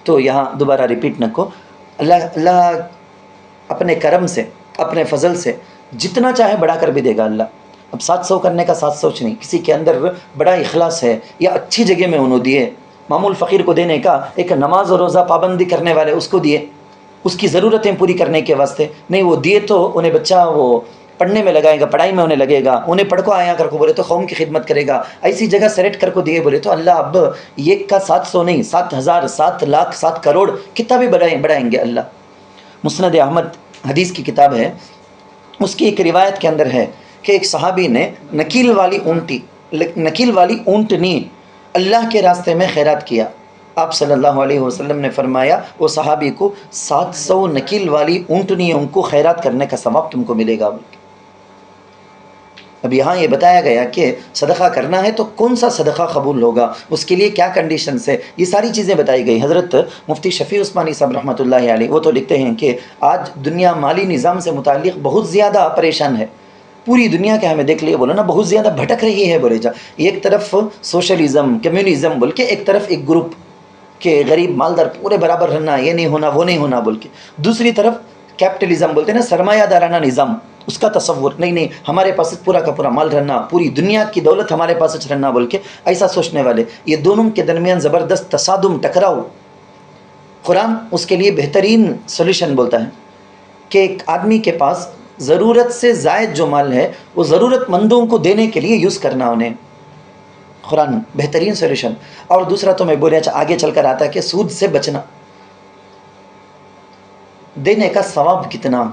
[SPEAKER 2] تو یہاں دوبارہ ریپیٹ نہ کو۔ اللہ اپنے کرم سے، اپنے فضل سے جتنا چاہے بڑھا کر بھی دے گا اللہ۔ اب 700 کرنے کا 700 نہیں، کسی کے اندر بڑا اخلاص ہے یا اچھی جگہ میں انہوں دیے، معمول فقیر کو دینے کا، ایک نماز و روزہ پابندی کرنے والے اس کو دیے، اس کی ضرورتیں پوری کرنے کے واسطے نہیں، وہ دیے تو انہیں بچہ وہ پڑھنے میں لگائے گا، پڑھائی میں انہیں لگے گا، انہیں پڑھ کو آیا کر کو بولے تو قوم کی خدمت کرے گا، ایسی جگہ سلیکٹ کر کو دیے بولے تو اللہ اب ایک کا 700 نہیں، 7,000، 7 لاکھ، 7 کروڑ کتنا بھی بڑھائیں گے اللہ۔ مسند احمد حدیث کی کتاب ہے، اس کی ایک روایت کے اندر ہے کہ ایک صحابی نے نکیل والی اونٹنی اللہ کے راستے میں خیرات کیا۔ آپ صلی اللہ علیہ وسلم نے فرمایا وہ صحابی کو 700 نکیل والی اونٹنیوں کو خیرات کرنے کا ثواب تم کو ملے گا۔ اب یہاں یہ بتایا گیا کہ صدقہ کرنا ہے تو کون سا صدقہ قبول ہوگا، اس کے لیے کیا کنڈیشنز ہے، یہ ساری چیزیں بتائی گئی۔ حضرت مفتی شفیع عثمانی صاحب رحمۃ اللہ علیہ وہ تو لکھتے ہیں کہ آج دنیا مالی نظام سے متعلق بہت زیادہ پریشان ہے، پوری دنیا کے ہمیں دیکھ لیے بولو نا، بہت زیادہ بھٹک رہی ہے بولے جا، ایک طرف سوشلزم، کمیونزم بول کے، ایک طرف ایک گروپ کہ غریب مالدار پورے برابر رہنا، یہ نہیں ہونا وہ نہیں ہونا بول کے، دوسری طرف کیپٹلزم بولتے ہیں نا، سرمایہ دارانہ نظام، اس کا تصور نہیں ہمارے پاس پورا کا پورا مال رہنا، پوری دنیا کی دولت ہمارے پاس رہنا بول کے ایسا سوچنے والے، یہ دونوں کے درمیان زبردست تصادم، ٹکراؤ۔ قرآن اس کے لیے بہترین سولوشن بولتا ہے کہ ایک آدمی کے پاس ضرورت سے زائد جو مال ہے وہ ضرورت مندوں کو دینے کے لیے یوز کرنا انہیں، قرآن بہترین سولوشن۔ اور دوسرا تو میں بولے آگے چل کر آتا ہے کہ سود سے بچنا، دینے کا ثواب کتنا،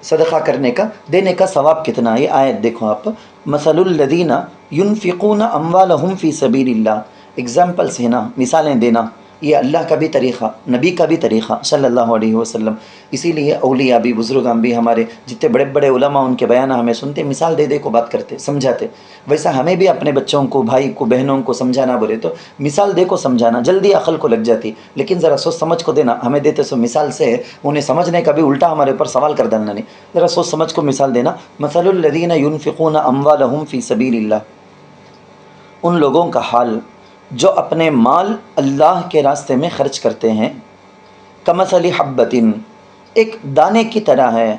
[SPEAKER 2] صدقہ کرنے کا دینے کا ثواب کتنا۔ یہ آیت دیکھو آپ، مثل الذین ينفقون اموالهم فی سبیل اللہ، ایگزامپلس ہے نا، مثالیں دینا، یہ اللہ کا بھی طریقہ، نبی کا بھی طریقہ صلی اللہ علیہ وسلم۔ اسی لیے اولیاء بھی، بزرگان بھی، ہمارے جتنے بڑے بڑے علماء ان کے بیان ہمیں سنتے، مثال دے کو بات کرتے، سمجھاتے، ویسا ہمیں بھی اپنے بچوں کو، بھائی کو، بہنوں کو سمجھانا بولے تو مثال دے کو سمجھانا، جلدی عقل کو لگ جاتی، لیکن ذرا سوچ سمجھ کو دینا، ہمیں دیتے سو مثال سے انہیں سمجھنے کا بھی الٹا ہمارے اوپر سوال کر ڈالنا نہیں، ذرا سوچ سمجھ کو مثال دینا۔ مثل الذین ينفقون اموالهم فی سبیل اللہ، ان لوگوں کا حال جو اپنے مال اللہ کے راستے میں خرچ کرتے ہیں، کمثل حبۃ، ایک دانے کی طرح ہے،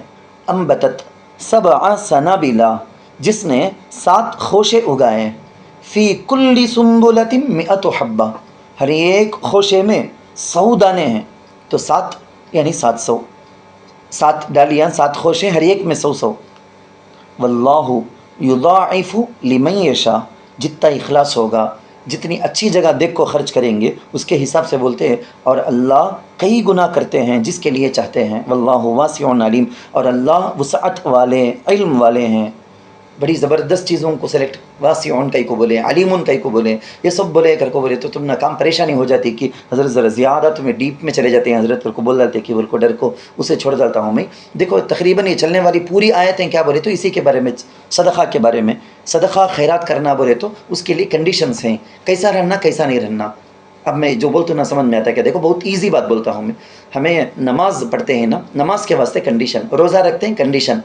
[SPEAKER 2] انبتت 7 سنابلا، جس نے 7 خوشے اگائے، فی کل سنبلۃ 100 حبہ، ہر ایک خوشے میں 100 دانے ہیں، تو 7 یعنی 700، 7 ڈالیاں، 7 خوشے، ہر ایک میں 100۔ واللہ یضاعف لمن یشاء، جتنا اخلاص ہوگا جتنی اچھی جگہ دیکھ کو خرچ کریں گے اس کے حساب سے بولتے ہیں، اور اللہ کئی گنا کرتے ہیں جس کے لیے چاہتے ہیں، واللہ واسع علیم، اور اللہ وسعت والے علم والے ہیں۔ بڑی زبردست چیزوں کو سلیکٹ، واسعون کئی کو بولے، علیمون کئی کو بولے، یہ سب بولے کر کو بولے تو تم ناکام پریشانی ہو جاتی کہ حضرت ذرا زیادہ تمہیں ڈیپ میں چلے جاتے ہیں، حضرت کر کو بول ڈالتے کہ بول کو ڈر کو اسے چھوڑ ڈالتا ہوں میں۔ دیکھو تقریباً یہ چلنے والی پوری آیتیں کیا بولے تو اسی کے بارے میں، صدقہ کے بارے میں، صدقہ خیرات کرنا بولے تو اس کے لیے کنڈیشنز ہیں، کیسا رہنا کیسا نہیں رہنا۔ اب میں جو بولتا ہوں نہ سمجھ میں آتا ہے کہ دیکھو بہت ایزی بات بولتا ہوں میں، ہمیں نماز پڑھتے ہیں نا، نماز کے واسطے کنڈیشن، روزہ رکھتے ہیں کنڈیشن،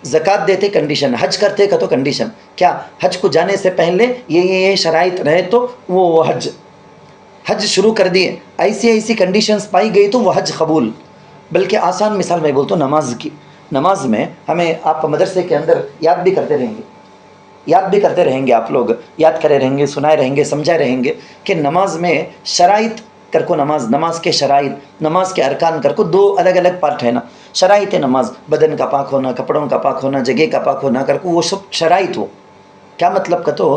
[SPEAKER 2] زکوٰۃ دیتے کنڈیشن، حج کرتے کا تو کنڈیشن، کیا حج کو جانے سے پہلے یہ شرائط رہے تو وہ حج شروع کر دیے، ایسی کنڈیشنز پائی گئی تو وہ حج قبول۔ بلکہ آسان مثال میں بولتا ہوں نماز کی، نماز میں ہمیں آپ مدرسے کے اندر یاد بھی کرتے رہیں گے آپ لوگ، یاد کرے رہیں گے، سنائے رہیں گے، سمجھائے رہیں گے کہ نماز میں شرائط کر کو، نماز کے شرائط، نماز کے ارکان کر کو دو الگ الگ پارٹ ہے نا۔ شرائط نماز، بدن کا پاک ہونا، کپڑوں کا پاک ہونا، جگہ کا پاک ہونا کر کو وہ سب شرائط ہو۔ کیا مطلب کا تو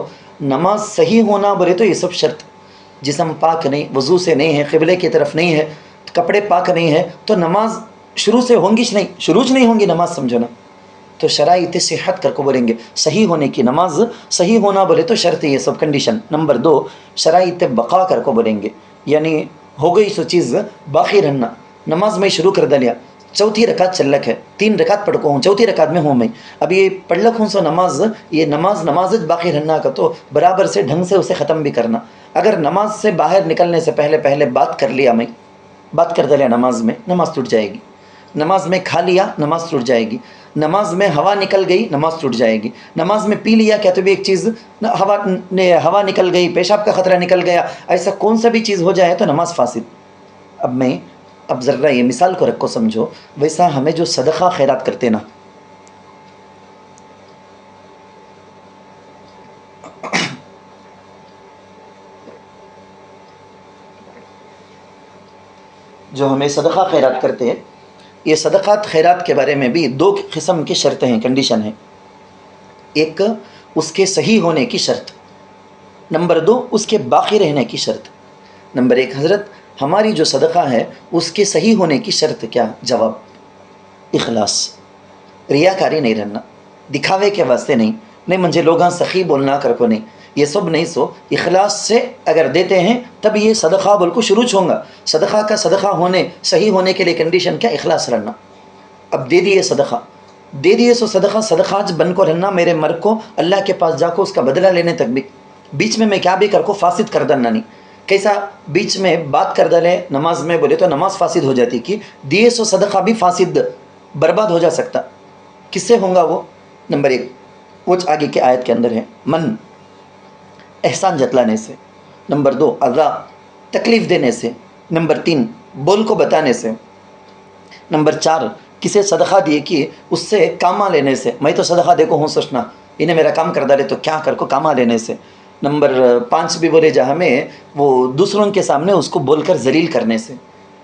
[SPEAKER 2] نماز صحیح ہونا بولے تو یہ سب شرط، جسم پاک نہیں، وضو سے نہیں ہے، قبلے کی طرف نہیں ہے، کپڑے پاک نہیں ہے تو نماز شروع سے ہوں گی شروع نہیں ہوں گی نماز، سمجھو نا۔ تو شرائط صحت کر کو بولیں گے، صحیح ہونے کی، نماز صحیح ہونا بولے تو شرط یہ سب کنڈیشن۔ نمبر 2 شرائط بقا کر کو بولیں گے، یعنی ہو گئی سو چیز باقی رہنا۔ نماز میں شروع کر دیا، چوتھی رکعت چل رکھ ہے، 3 رکعت پڑھ کو ہوں، چوتھی رکعت میں ہوں میں، اب یہ پڑھ لکھ ہوں سو نماز، یہ نماز باقی رہنا کا تو برابر سے ڈھنگ سے اسے ختم بھی کرنا۔ اگر نماز سے باہر نکلنے سے پہلے بات کر لیا، میں بات کر دیا نماز میں، نماز ٹوٹ جائے گی۔ نماز میں کھا لیا، نماز ٹوٹ جائے گی۔ نماز میں ہوا نکل گئی، نماز ٹوٹ جائے گی۔ نماز میں پی لیا کیا تو بھی ایک چیز، ہوا نکل گئی، پیشاب کا خطرہ نکل گیا، ایسا کون سا بھی چیز ہو جائے تو نماز فاسد۔ اب ذرا یہ مثال کو رکھو سمجھو، ویسا ہمیں جو صدقہ خیرات کرتے نا، جو ہمیں صدقہ خیرات کرتے ہیں، یہ صدقات خیرات کے بارے میں بھی 2 قسم کی شرطیں ہیں، کنڈیشن ہیں۔ ایک اس کے صحیح ہونے کی شرط، نمبر 2 اس کے باقی رہنے کی شرط۔ نمبر 1 حضرت ہماری جو صدقہ ہے اس کے صحیح ہونے کی شرط کیا؟ جواب اخلاص، ریاکاری نہیں رہنا، دکھاوے کے واسطے نہیں مجھے لوگاں سخی بولنا کر کو نہیں، یہ سب نہیں سو، اخلاص سے اگر دیتے ہیں تب یہ صدقہ بول کو شروع ہونگا۔ صدقہ کا صدقہ ہونے صحیح ہونے کے لیے کنڈیشن کیا؟ اخلاص رہنا۔ اب دے دیے سو صدقہ بن کو رہنا، میرے مرگ کو اللہ کے پاس جا کو اس کا بدلہ لینے تک بھی، بیچ میں کیا بھی کر کو فاسد کر دینا نہیں۔ کیسا بیچ میں بات کر ڈالے نماز میں بولے تو نماز فاسد ہو جاتی، کہ دیے سو صدقہ بھی فاسد برباد ہو جا سکتا۔ کس سے ہوں گا وہ؟ نمبر 1 وہ آگے کے آیت کے اندر ہے، من احسان جتلانے سے، نمبر 2 اذا تکلیف دینے سے، نمبر 3 بول کو بتانے سے، نمبر 4 کسے صدقہ دیے کہ اس سے کاما لینے سے، میں تو صدقہ دیکھو ہوں سوچنا انہیں میرا کام کر ڈالے تو کیا کر کو کاما لینے سے، نمبر 5 بھی بولے جا ہمیں وہ دوسروں کے سامنے اس کو بول کر ذلیل کرنے سے۔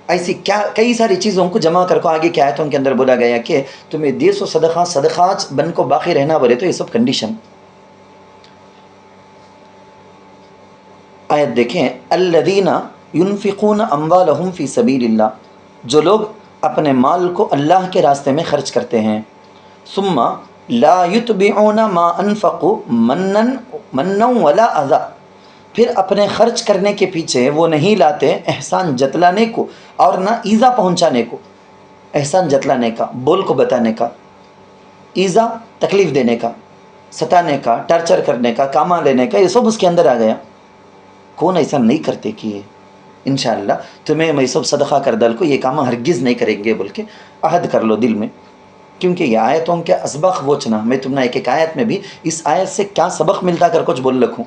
[SPEAKER 2] ایسی کیا کئی ساری چیزوں کو جمع کر کو آگے کی آیتوں کے اندر بولا گیا کہ تمہیں دیے سو صدقات بن کو باقی رہنا بولے تو یہ سب کنڈیشن۔ آیت دیکھیں، الذین ينفقون اموالهم فی سبیل اللہ، جو لوگ اپنے مال کو اللہ کے راستے میں خرچ کرتے ہیں، ثم لا یتبعون ما انفقوا منا ولا اذى، پھر اپنے خرچ کرنے کے پیچھے وہ نہیں لاتے احسان جتلانے کو اور نہ ایذا پہنچانے کو۔ احسان جتلانے کا، بول کو بتانے کا، ایذا تکلیف دینے کا، ستانے کا، ٹارچر کرنے کا، کاما لینے کا، یہ سب اس کے اندر آ گیا۔ کون ایسا نہیں کرتے کہ انشاءاللہ تمہیں میں سب صدقہ کر ڈال کو یہ کام ہرگز نہیں کریں گے بول کے عہد کر لو دل میں، کیونکہ یہ آیتوں کے اسبق وچنا، میں تم نے ایک آیت میں بھی اس آیت سے کیا سبق ملتا کر کچھ بول رکھوں۔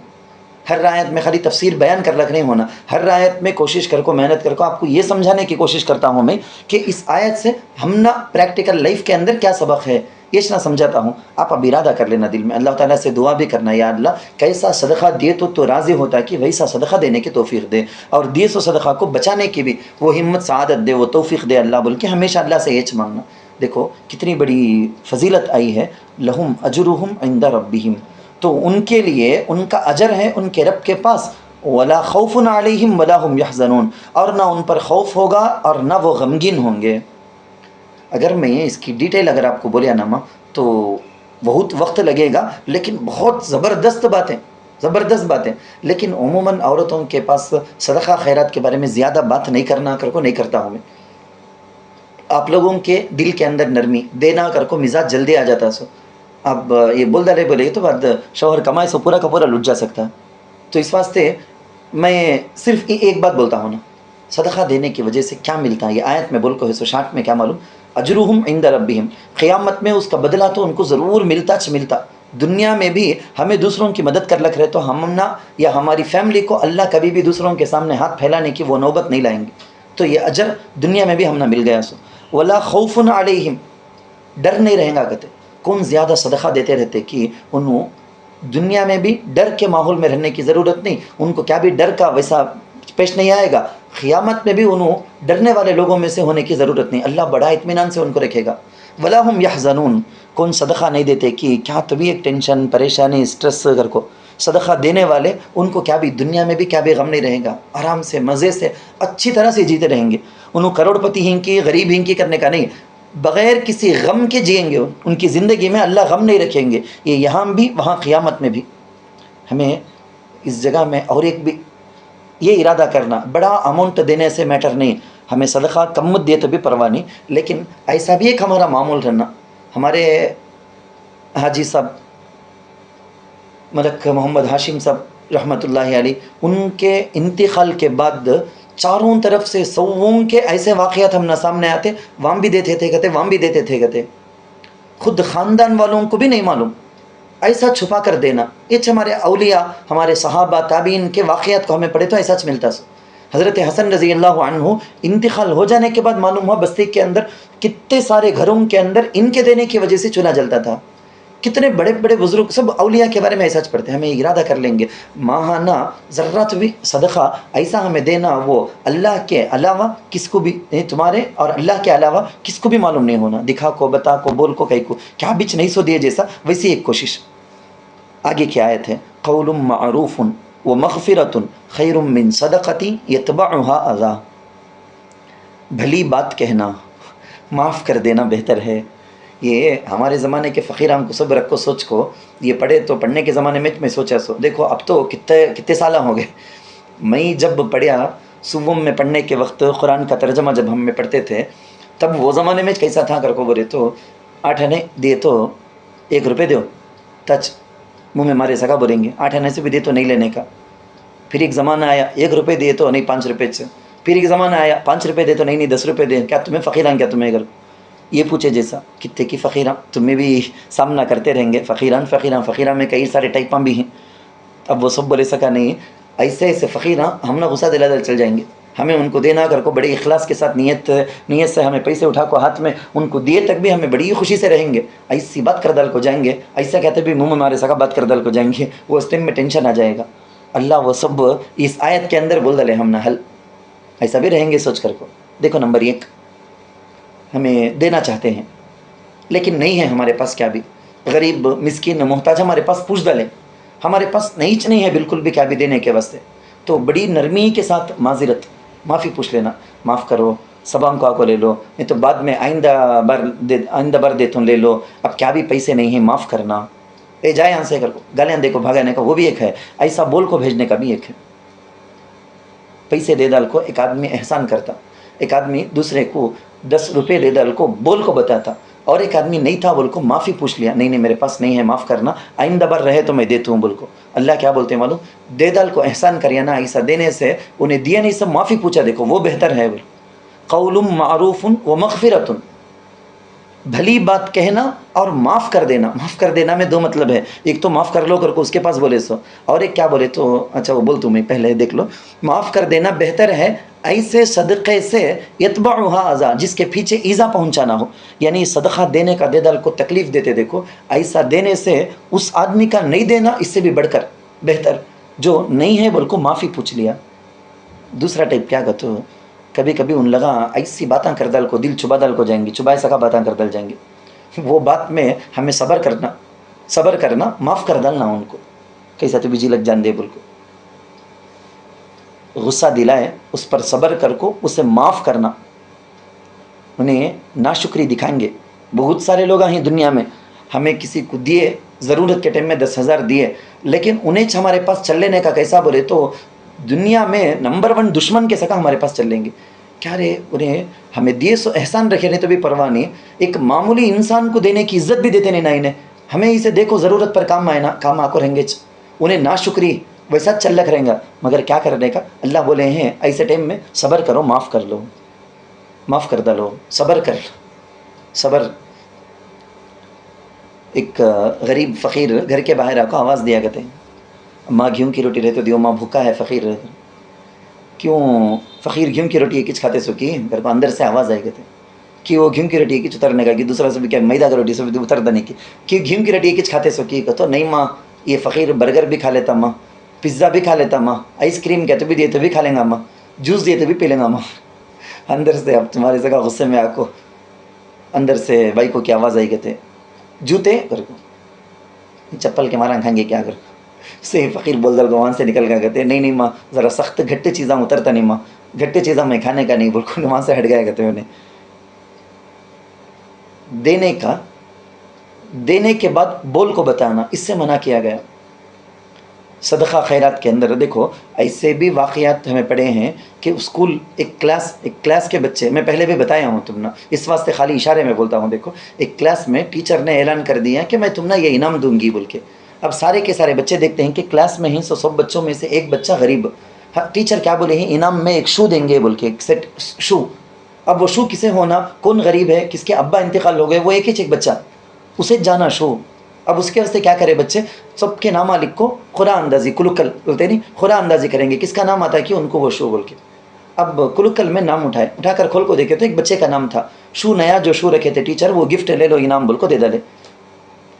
[SPEAKER 2] ہر آیت میں خالی تفسیر بیان کر رکھ نہیں ہونا، ہر آیت میں کوشش کر کو، محنت کر کو آپ کو یہ سمجھانے کی کوشش کرتا ہوں میں کہ اس آیت سے ہم نہ پریکٹیکل لائف کے اندر کیا سبق ہے یہ نہ سمجھاتا ہوں۔ آپ اب ارادہ کر لینا دل میں، اللہ تعالیٰ سے دعا بھی کرنا، یا اللہ کیسا صدقہ دیے تو راضی ہوتا کہ ویسا صدقہ دینے کی توفیق دے، اور دیے سو صدقہ کو بچانے کی بھی وہ ہمت سعادت دے، وہ توفیق دے اللہ بول کے ہمیشہ اللہ سے یہ مانگنا۔ دیکھو کتنی بڑی فضیلت آئی ہے، لہم اجرہم عند ربہم، تو ان کے لیے ان کا اجر ہے ان کے رب کے پاس، ولا خوف علیہم ولا هم یحزنون، اور نہ ان پر خوف ہوگا اور نہ وہ غمگین ہوں گے۔ اگر میں اس کی ڈیٹیل اگر آپ کو بولیا نامہ تو بہت وقت لگے گا، لیکن بہت زبردست باتیں، لیکن عموماً عورتوں کے پاس صدقہ خیرات کے بارے میں زیادہ بات نہیں کرنا کر کو نہیں کرتا ہوں میں۔ آپ لوگوں کے دل کے اندر نرمی دینا کر کو مزاج جلدی آ جاتا سو، اب یہ بول ڈالے بولے تو بعد شوہر کمائے سو پورا کا پورا لٹ جا سکتا ہے۔ تو اس واسطے میں صرف ایک بات بولتا ہوں نا، صدقہ دینے کی وجہ سے کیا ملتا ہے، یہ آیت میں بول کو ہے 160 میں کیا معلوم، اجرہم عند ربہم، قیامت میں اس کا بدلہ تو ان کو ضرور ملتا۔ دنیا میں بھی ہمیں دوسروں کی مدد کر رکھ رہے تو ہم نہ یا ہماری فیملی کو اللہ کبھی بھی دوسروں کے سامنے ہاتھ پھیلانے کی وہ نوبت نہیں لائیں گے، تو یہ اجر دنیا میں بھی ہم نہ مل گیا سو۔ ولا خوف علیہم، ڈر نہیں رہیں گا کہتے، کون زیادہ صدقہ دیتے رہتے کہ انہوں دنیا میں بھی ڈر کے ماحول میں رہنے کی ضرورت نہیں، ان کو کیا بھی ڈر کا ویسا پیش نہیں آئے گا، قیامت میں بھی انہوں ڈرنے والے لوگوں میں سے ہونے کی ضرورت نہیں، اللہ بڑا اطمینان سے ان کو رکھے گا۔ ولا هم یحزنون، کون صدقہ نہیں دیتے کہ کیا تبھی ایک ٹینشن پریشانی اسٹریس کر کو، صدقہ دینے والے ان کو کیا بھی دنیا میں بھی کیا بھی غم نہیں رہے گا، آرام سے مزے سے اچھی طرح سے جیتے رہیں گے، انہوں کروڑ پتی ہیں کی غریب ہیں کی کرنے کا نہیں، بغیر کسی غم کے جئیں گے، ان کی زندگی میں اللہ غم نہیں رکھیں گے، یہ یہاں بھی وہاں قیامت میں بھی۔ ہمیں اس جگہ میں اور ایک بھی یہ ارادہ کرنا، بڑا اماؤنٹ دینے سے میٹر نہیں، ہمیں صدقہ کم مت دے تو بھی پرواہ نہیں، لیکن ایسا بھی ایک ہمارا معمول رہنا۔ ہمارے حاجی صاحب ملک محمد ہاشم صاحب رحمۃ اللہ علیہ، ان کے انتقال کے بعد چاروں طرف سے سووں کے ایسے واقعات ہم نہ سامنے آتے، وہاں بھی دیتے تھے کہتے، خود خاندان والوں کو بھی نہیں معلوم، ایسا چھپا کر دینا۔ یہ ہمارے اولیاء، ہمارے صحابہ تابعین کے واقعات کو ہمیں پڑھے تو ایسا ملتا سو۔ حضرت حسن رضی اللہ عنہ انتقال ہو جانے کے بعد معلوم ہوا بستی کے اندر کتنے سارے گھروں کے اندر ان کے دینے کی وجہ سے چولہا جلتا تھا، کتنے بڑے بڑے بزرگ سب اولیاء کے بارے میں ایسا پڑھتے ہیں۔ ہمیں ارادہ کر لیں گے ماہانہ ذرات بھی صدقہ ایسا ہمیں دینا، وہ اللہ کے علاوہ کس کو بھی، تمہارے اور اللہ کے علاوہ کس کو بھی معلوم نہیں ہونا، دکھا کو بتا کو بول کو کہیں کو کیا بچ نہیں سو دیے جیسا، ویسی ایک کوشش۔ آگے کی آیت ہے قول معروف ومغفرۃ خیر من صدقۃ یتبعها اذی، بھلی بات کہنا، معاف کر دینا بہتر ہے۔ یہ ہمارے زمانے کے فقیران کو سب رکھو سوچ کو، یہ پڑھے تو پڑھنے کے زمانے میں سوچا سو، دیکھو اب تو کتنے سالہ ہو گئے، میں جب پڑھیا صبح میں پڑھنے کے وقت قرآن کا ترجمہ جب ہم میں پڑھتے تھے، تب وہ زمانے میں کیسا تھا کر کو بولے تو 8 آنے دیے تو 1 روپے دو، تچ منہ میں مارے سکا بولیں گے، 8 آنے سے بھی دے تو نہیں لینے کا۔ پھر ایک زمانہ آیا 1 روپے دیے تو نہیں 5 روپے سے، پھر ایک زمانہ آیا 5 روپے دے تو نہیں 10 روپے دے، کیا تمہیں فقیران، کیا تمہیں گھر یہ پوچھے جیسا کتے کی فقیران، تمہیں بھی سامنا کرتے رہیں گے، فقیران میں کئی سارے ٹائپاں بھی ہیں۔ اب وہ سب بولے سکا نہیں، ایسے فقیران ہم نہ غصہ دلا دل چل جائیں گے، ہمیں ان کو دینا کر کو بڑے اخلاص کے ساتھ نیت سے ہمیں پیسے اٹھا کو ہاتھ میں ان کو دیے تک بھی ہمیں بڑی خوشی سے رہیں گے، ایسی بات کر دل کو جائیں گے، ایسا کہتے بھی منہ میں مارے سکا بات کر دل کو جائیں گے، وہ اس ٹائم میں ٹینشن آ جائے گا۔ اللہ وہ سب اس آیت کے اندر بول دلے ہم نہ حل، ایسا بھی رہیں گے سوچ کر کو۔ دیکھو نمبر 1 ہمیں دینا چاہتے ہیں لیکن نہیں ہے ہمارے پاس، کیا بھی غریب مسکین محتاج ہمارے پاس پوچھ ڈالیں، ہمارے پاس نہیں ہے بالکل بھی کیا بھی دینے کے واسطے، تو بڑی نرمی کے ساتھ معذرت معافی پوچھ لینا، معاف کرو سبام کو لے لو، نہیں تو بعد میں آئندہ بار دیتا ہوں لے لو، اب کیا بھی پیسے نہیں ہیں معاف کرنا، اے جائے یہاں سے کر کو گالیاں دے کو بھگانے کا وہ بھی ایک ہے، ایسا بول کو بھیجنے کا بھی ایک ہے۔ پیسے دے ڈال کو ایک آدمی احسان کرتا، ایک آدمی دوسرے کو 10 روپے دے ڈال کو بول کو بتاتا، اور ایک آدمی نہیں تھا بول کو معافی پوچھ لیا، نہیں میرے پاس نہیں ہے معاف کرنا، آئندہ بار رہے تو میں دیتا ہوں بول کو۔ اللہ کیا بولتے ہیں معلوم، دے ڈال کو احسان کریا نا، ایسا دینے سے انہیں دیا نہیں سب معافی پوچھا، دیکھو وہ بہتر ہے۔ قول معروف ومغفرۃ، بھلی بات کہنا اور معاف کر دینا۔ معاف کر دینا میں 2 مطلب ہے، ایک تو معاف کر لو کر کو اس کے پاس بولے سو، اور ایک کیا بولے تو اچھا وہ بول تمہیں پہلے دیکھ لو، معاف کر دینا بہتر ہے ایسے صدقے سے یتبعها اذی، جس کے پیچھے ایذا پہنچانا ہو، یعنی صدقہ دینے کا دے دل کو تکلیف دیتے، دیکھو ایسا دینے سے اس آدمی کا نہیں دینا اس سے بھی بڑھ کر بہتر، جو نہیں ہے بول کو معافی پوچھ لیا۔ دوسرا ٹائپ کیا کہتے ہو، کبھی کبھی ان لگا ایسی باتاں کر دل کو دل چبا دل کو جائیں گے، چبائے سکا باتاں کر دل جائیں گے، وہ بات میں ہمیں صبر کرنا معاف کر ڈالنا ان کو، کیسا تو بجی لگ جان دے بول کو۔ غصہ دلائے اس پر صبر کر کو اسے معاف کرنا، انہیں ناشکری دکھائیں گے. بہت سارے لوگ ہیں دنیا میں، ہمیں کسی کو دیے ضرورت کے ٹائم میں 10,000 دیے، لیکن انہیں ہمارے پاس چل لینے کا کیسا بولے تو دنیا میں نمبر 1 دشمن کے سکا ہمارے پاس چل لیں گے. کیا رے انہیں ہمیں دیے سو احسان رکھے نہیں تو بھی پرواہ نہیں، ایک معمولی انسان کو دینے کی عزت بھی دیتے نہیں نا انہیں. ہمیں اسے دیکھو ضرورت پر کام آئے نا، کام آ کو رہیں گے، انہیں ناشکری ویسا چل رکھ رہیں گا. مگر کیا کرنے کا، اللہ بولے ہیں ایسے ٹائم میں صبر کرو، معاف کر لو، معاف کر ڈالو، صبر کر. صبر. ایک غریب فقیر گھر کے باہر آ کو آواز دیا کرتے ہیں، ماں گیہوں کی روٹی رہتے دیو، ماں بھوکا ہے فقیر. کیوں فقیر گیہوں کی روٹی کچھ کھاتے سو کی گھر کو اندر سے آواز آئے کرتے کہ وہ گیہوں کی روٹی کچھ اترنے کا کہ دوسرا سے بھی کیا میدا کی روٹی سے بھی اتر دینے کی کہ گیہوں کی روٹی کچھ کھاتے سو کی تو نہیں ماں یہ فقیر برگر بھی کھا لیتا ماں، پزا بھی کھا لیتا ماں، آئس کریم کہتے بھی دیے تو بھی کھا لیں گا ماں، جوس دیے تو بھی پی لیں گا ماں. اندر سے اب تمہاری جگہ غصے میں آ کو اندر سے بھائی کو کی آواز آئی کہتے جوتے کر کو چپل کے مارا کھائیں گے کیا کر سے فقیر بول دل وہاں سے نکل گیا کہتے نہیں ماں ذرا سخت گھٹے چیزاں اترتا نہیں ماں، گھٹے چیزاں میں کھانے کا نہیں، بالکل وہاں سے ہٹ گیا کہتے انہیں. دینے کا، دینے کے بعد بول کو بتانا اس سے منع کیا گیا. صدقہ خیرات کے اندر دیکھو ایسے بھی واقعات ہمیں پڑے ہیں کہ اسکول ایک کلاس کے بچے، میں پہلے بھی بتایا ہوں تم نا، اس واسطے خالی اشارے میں بولتا ہوں. دیکھو ایک کلاس میں ٹیچر نے اعلان کر دیا کہ میں تم نا یہ انعام دوں گی بول کے. اب سارے کے سارے بچے دیکھتے ہیں کہ کلاس میں ہی 100 بچوں میں سے ایک بچہ غریب. ٹیچر کیا بولے ہیں انعام میں ایک شو دیں گے بول کے، ایک سیٹ شو. اب وہ شو کسے ہونا، کون غریب ہے، کس کے ابا انتقال ہو گئے، وہ ایک ہی بچہ، اسے جانا شو. اب اس کے واسطے کیا کرے بچے، سب کے نامہ لکھو، خورا اندازی کلکل بولتے نہیں، خورا اندازی کریں گے کس کا نام آتا ہے کہ ان کو وہ شو بول کے. اب کلکل میں نام اٹھا کر کھول کو دیکھے تو ایک بچے کا نام تھا شو. نیا جو شو رکھے تھے ٹیچر، وہ گفٹ لے لو انعام بول کو دے ڈالے.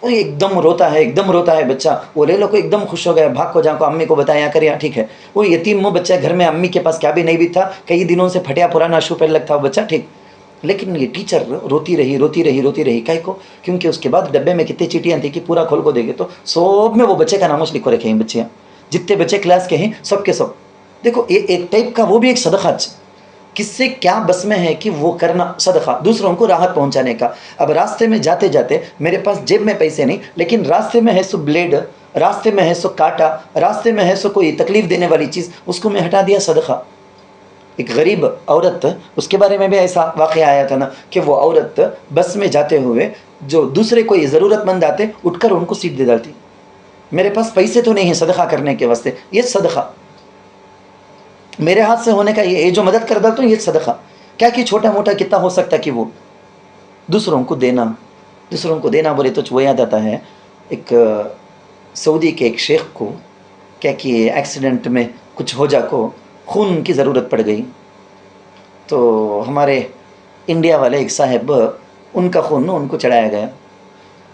[SPEAKER 2] وہ ایک دم روتا ہے بچہ، وہ لے لو کو ایک دم خوش ہو گیا، بھاگ کو جا کو امی کو بتایا کریا ٹھیک ہے. وہ یتیم وہ بچہ گھر میں امی کے پاس کیا بھی نہیں بھی تھا، کئی دنوں سے پھٹیا پرانا شو پہن لگتا وہ بچہ ٹھیک. لیکن یہ ٹیچر روتی رہی کائی کو، کیونکہ اس کے بعد ڈبے میں کتنی چیٹیاں تھیں کہ پورا کھول کو دے گے تو سب میں وہ بچے کا ناموش لکھو رکھے ہیں. بچیاں جتنے بچے کلاس کے ہیں سب کے سب دیکھو ایک ٹائپ کا وہ بھی ایک صدقہ، کس سے کیا بس میں ہے کہ وہ کرنا صدقہ دوسروں کو راحت پہنچانے کا. اب راستے میں جاتے جاتے میرے پاس جیب میں پیسے نہیں، لیکن راستے میں ہے سو بلیڈ، راستے میں ہے سو کاٹا، راستے میں ہے سو کوئی تکلیف دینے والی چیز، اس کو میں ہٹا دیا صدقہ. ایک غریب عورت، اس کے بارے میں بھی ایسا واقعہ آیا تھا نا کہ وہ عورت بس میں جاتے ہوئے جو دوسرے کوئی ضرورت مند آتے اٹھ کر ان کو سیٹ دے ڈالتی. میرے پاس پیسے تو نہیں ہیں صدقہ کرنے کے واسطے، یہ صدقہ میرے ہاتھ سے ہونے کا، یہ جو مدد کر ڈالتا ہوں یہ صدقہ. کیا کہ چھوٹا موٹا کتنا ہو سکتا کہ وہ دوسروں کو دینا بولے تو وہ یاد آتا ہے ایک سعودی کے ایک شیخ کو کیا کہ ایکسیڈنٹ میں کچھ ہو جا کو خون کی ضرورت پڑ گئی، تو ہمارے انڈیا والے ایک صاحب ان کا خون ان کو چڑھایا گیا.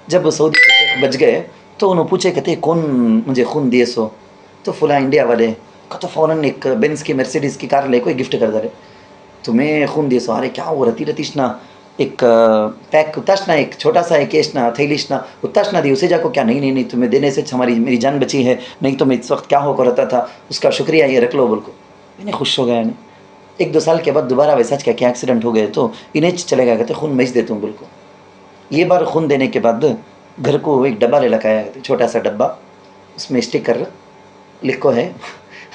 [SPEAKER 2] جب سعودی کے شیخ بچ گئے تو انہوں پوچھے کہتے کون مجھے خون دیے سو، تو فلاں انڈیا والے تو فوراً ایک بینز کی مرسیڈیز کی کار لے کوئی گفٹ کر دے تمہیں خون دیے سو. ارے کیا وہ رتیشنا ایک پیک اتاشنا، ایک چھوٹا سا ایک کیشنا تھیلیشنا اتاشنا دی اسے جا کو، کیا نہیں تمہیں دینے سے میری جان بچی ہے، نہیں تو میں اس وقت کیا ہو کر رہتا تھا، اس کا شکریہ یہ رکھ لو بول کو. انہیں خوش ہو گیا. 1-2 سال کے بعد دوبارہ ویسا کیا ایکسیڈنٹ ہو گئے تو انہیں چلے گیا کہتے خون بھیج دیتا ہوں بول کو. یہ بار خون دینے کے بعد گھر کو ایک ڈبہ لے لگایا، چھوٹا سا ڈبہ، اس میں اسٹیکر لکھو ہے.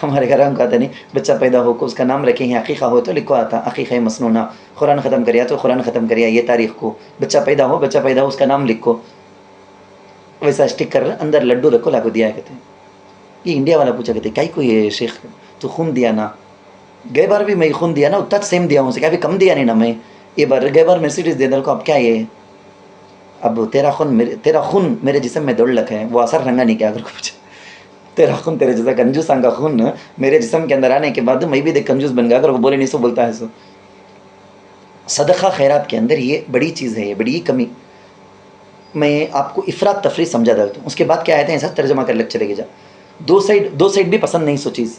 [SPEAKER 2] ہمارے گھر ہم کہتے نہیں بچہ پیدا ہو کو اس کا نام رکھیں ہیں، عقیقہ ہو تو لکھو آتا عقیقہ مسنونہ، قرآن ختم کریا تو قرآن ختم کریا یہ تاریخ کو، بچہ پیدا ہو اس کا نام لکھو. ویسا اسٹیکر اندر لڈو رکھو لا کو دیا کہتے ہیں. یہ انڈیا والا پوچھا کہتے کائی کو یہ شیخ تو خون دیا نا، گئے بار بھی میں خون دیا نا اتنا سیم دیا ہوں سے، کبھی کم دیا نہیں نا میں، یہ بار گئے بار مرسیڈیز دے دل کو. اب کیا یہ اب تیرا خون میرے جسم میں دوڑ لکھا ہے، وہ اثر رنگا نہیں کیا اگر کو پوچھا تیرا خون تیرے جیسا کنجوساں کا خون میرے جسم کے اندر آنے کے بعد میں بھی دیکھ کنجوس بن گیا. اگر وہ بولے نہیں سو بولتا ہے سو. صدقہ خیرات کے اندر یہ بڑی چیز ہے، یہ بڑی کمی. میں آپ کو افراد تفریح سمجھا ڈالتا ہوں، اس کے بعد کیا آتے ہیں ایسا ترجمہ کر لگ چلے گی جا. دو سائڈ بھی پسند نہیں سو چیز.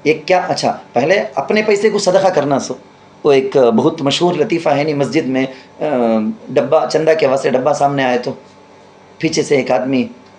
[SPEAKER 2] ایک کیا اچھا پہلے اپنے پیسے کو صدقہ کرنا سو، وہ ایک بہت مشہور لطیفہ ہے نہیں، مسجد میں ڈبہ چندہ کے واسطے ڈبہ سامنے آئے تو پیچھے سے ایک آدمی